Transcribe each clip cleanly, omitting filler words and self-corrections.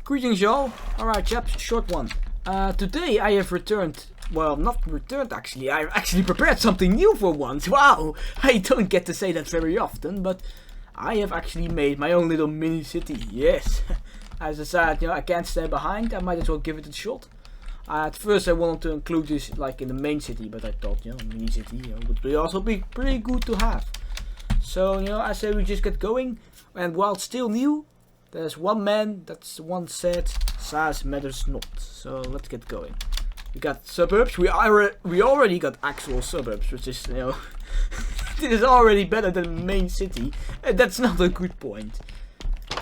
Greetings y'all. Alright chaps, short one. Today I have returned, well not returned actually, I've actually prepared something new for once. Wow, I don't get to say that very often, but I have actually made my own little mini city, yes. I decided, I can't stay behind, I might as well give it a shot. At first I wanted to include this like in the main city, but I thought, mini city would also be pretty good to have. So, I say we just get going, and while it's still new, there's one man that's once said, size matters not. So let's get going. We got suburbs. We already got actual suburbs, which is, this is already better than the main city. And that's not a good point.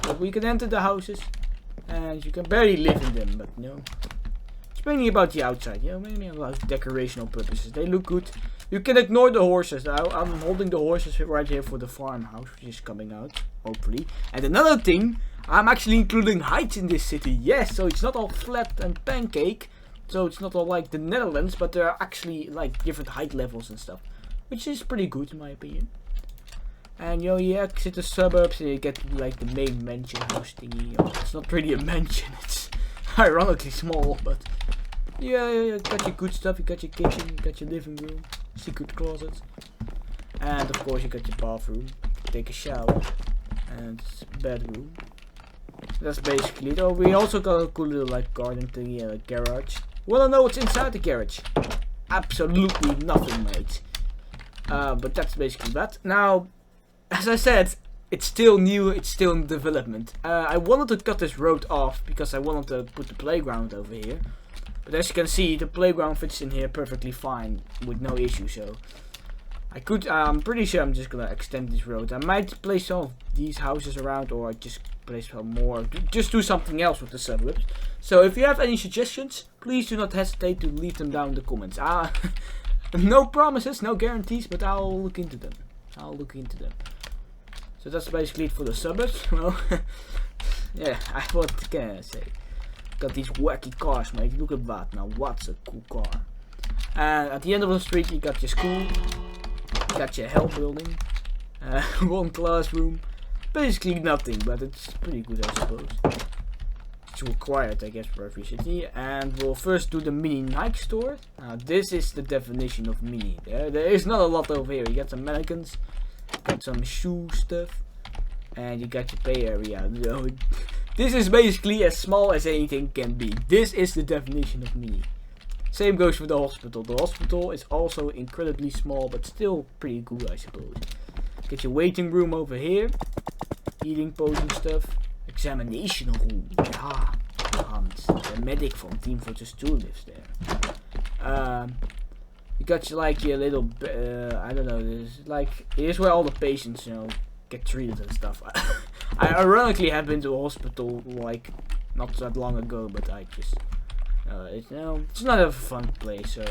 But we can enter the houses, and you can barely live in them. But it's mainly about the outside. Mainly about decorational purposes. They look good. You can ignore the horses. I'm holding the horses right here for the farmhouse, which is coming out, hopefully. And another thing, I'm actually including heights in this city. Yes, so it's not all flat and pancake. So it's not all like the Netherlands, but there are actually like different height levels and stuff, which is pretty good in my opinion. And you exit the suburbs and you get like the main mansion house thingy. It's not really a mansion, it's ironically small, but you got your good stuff. You got your kitchen, you got your living room, secret closet, and of course you got your bathroom, take a shower, and bedroom. That's basically it. Oh, we also got a cool little like garden thingy and a garage. Wanna know what's inside the garage? Absolutely nothing, mate. But that's basically that. Now, as I said, it's still new, it's still in development. I wanted to cut this road off because I wanted to put the playground over here. But as you can see, the playground fits in here perfectly fine with no issue. So I'm pretty sure I'm just gonna extend this road. I might place some of these houses around, or I just place some more. Just do something else with the suburbs. So if you have any suggestions, please do not hesitate to leave them down in the comments. No promises, no guarantees, but I'll look into them. So that's basically it for the suburbs. Well, yeah, what can I say? Got these wacky cars, mate. Look at that. Now, what's a cool car? And at the end of the street, you got your school. You got your health building. One classroom. Basically nothing, but it's pretty good, I suppose. It's required, I guess, for every city. And we'll first do the mini Nike store. Now, this is the definition of mini. There is not a lot over here. You got some mannequins, got some shoe stuff, and you got your pay area. This is basically as small as anything can be. This is the definition of mini. Same goes for the hospital. The hospital is also incredibly small, but still pretty good, I suppose. Get your waiting room over here. Eating potion stuff. Examination room. Yeah. Hans, the medic from Team Fortress 2 lives there. You got your little, I don't know, here's where all the patients, get treated and stuff. I ironically have been to a hospital like not that long ago, but I just, it's not a fun place. So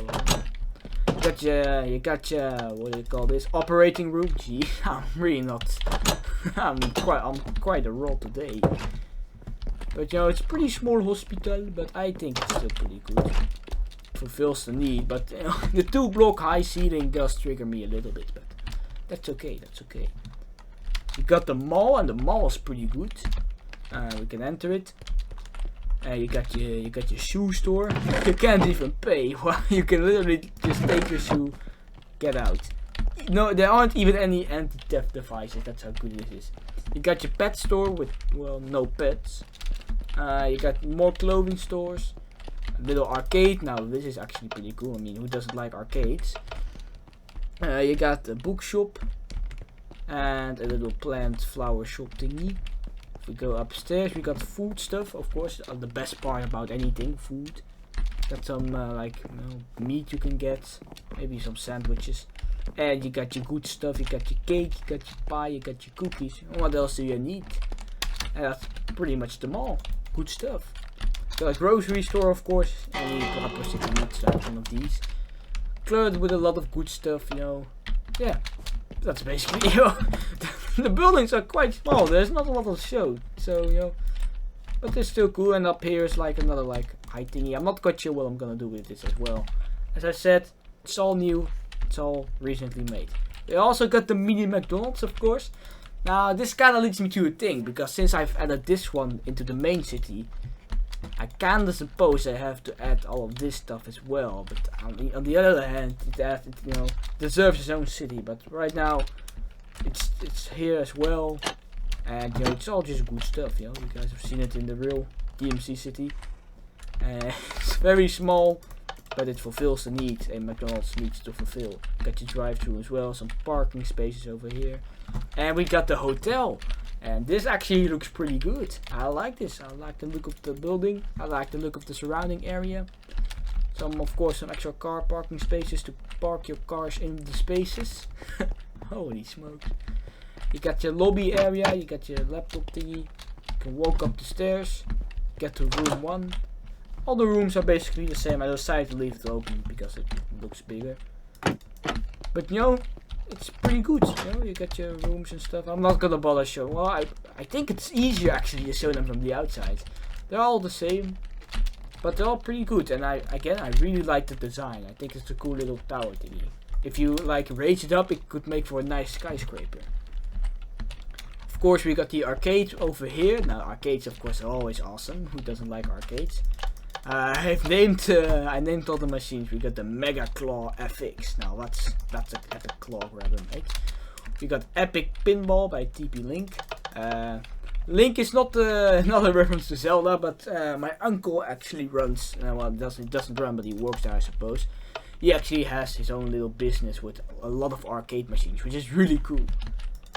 you got your, what do you call this? Operating room. Gee, I'm really not. I'm quite a roll today. But it's a pretty small hospital, but I think it's still pretty good. Fulfills the need, but the 2-block high ceiling does trigger me a little bit, but that's okay. You got the mall, and the mall is pretty good. We can enter it. You got your shoe store. You can't even pay. Well, you can literally just take your shoe, get out. No, there aren't even any anti-theft devices. That's how good it is. You got your pet store with, well, no pets. You got more clothing stores. A little arcade. Now this is actually pretty cool. I mean, who doesn't like arcades? You got a bookshop and a little plant flower shop thingy. If we go upstairs, we got food stuff, of course. The best part about anything, food. Got some meat you can get, maybe some sandwiches. And you got your good stuff. You got your cake, you got your pie, you got your cookies. What else do you need? And that's pretty much them all. Good stuff. Got a grocery store, of course. Any proper city needs to have one of these. Cluttered with a lot of good stuff, Yeah, that's basically the buildings are quite small. There's not a lot of show, so but they're still cool. And up here is like another high thingy. I'm not quite sure what I'm gonna do with this as well. As I said, it's all new. It's all recently made. They also got the mini McDonald's, of course. Now this kind of leads me to a thing, because since I've added this one into the main city, I kinda suppose I have to add all of this stuff as well, but on the other hand, it deserves its own city. But right now, it's here as well, and it's all just good stuff. You guys have seen it in the real TMC city. It's very small, but it fulfills the need a McDonald's needs to fulfill. Got your drive-through as well, some parking spaces over here, and we got the hotel. And this actually looks pretty good. I like this. I like the look of the building. I like the look of the surrounding area. Of course, some extra car parking spaces to park your cars in the spaces. Holy smokes. You got your lobby area. You got your laptop thingy. You can walk up the stairs. Get to room 1. All the rooms are basically the same. I decided to leave it open because it looks bigger. But it's pretty good. You got your rooms and stuff. I'm not gonna bother showing. Well, I think it's easier actually to show them from the outside. They're all the same, but they're all pretty good. And I really like the design. I think it's a cool little tower thingy. If you raise it up, it could make for a nice skyscraper. Of course, we got the arcade over here. Now, arcades, of course, are always awesome. Who doesn't like arcades? I named all the machines. We got the Mega Claw FX. Now that's an epic claw grabber, mate. We got Epic Pinball by TP Link. Link is not a reference to Zelda, but my uncle actually runs. Well, he doesn't run, but he works there, I suppose. He actually has his own little business with a lot of arcade machines, which is really cool.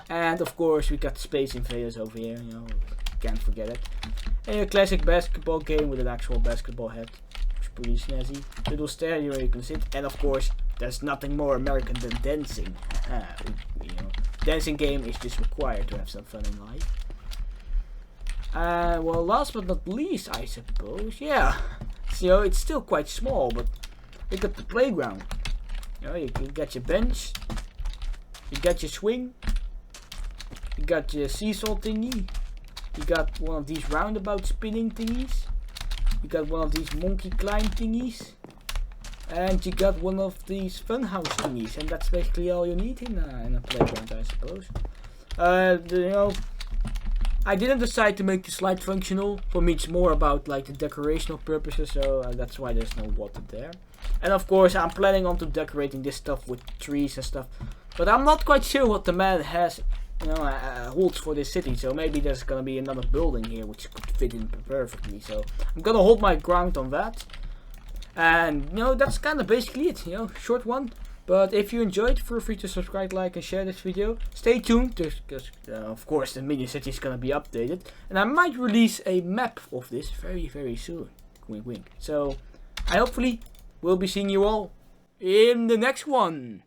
And of course, we got Space Invaders over here. Can't forget it. A classic basketball game with an actual basketball head. It's pretty snazzy. Little stair where you can sit. And of course, there's nothing more American than dancing. Dancing game is just required to have some fun in life. Well, last but not least, I suppose. Yeah. So it's still quite small, but look at the playground. You got your bench. You got your swing. You got your seesaw thingy. You got one of these roundabout spinning thingies. You got one of these monkey climb thingies. And you got one of these funhouse thingies. And that's basically all you need in a playground, I suppose. I didn't decide to make the slide functional. For me, it's more about the decorational purposes. So that's why there's no water there. And of course, I'm planning on decorating this stuff with trees and stuff. But I'm not quite sure what the man has holds for this city, so maybe there's gonna be another building here which could fit in perfectly. So I'm gonna hold my ground on that, and that's kind of basically it. Short one, but if you enjoyed, feel free to subscribe, like, and share this video. Stay tuned, because of course the mini city is gonna be updated, and I might release a map of this very, very soon. Wink, wink. So I hopefully will be seeing you all in the next one.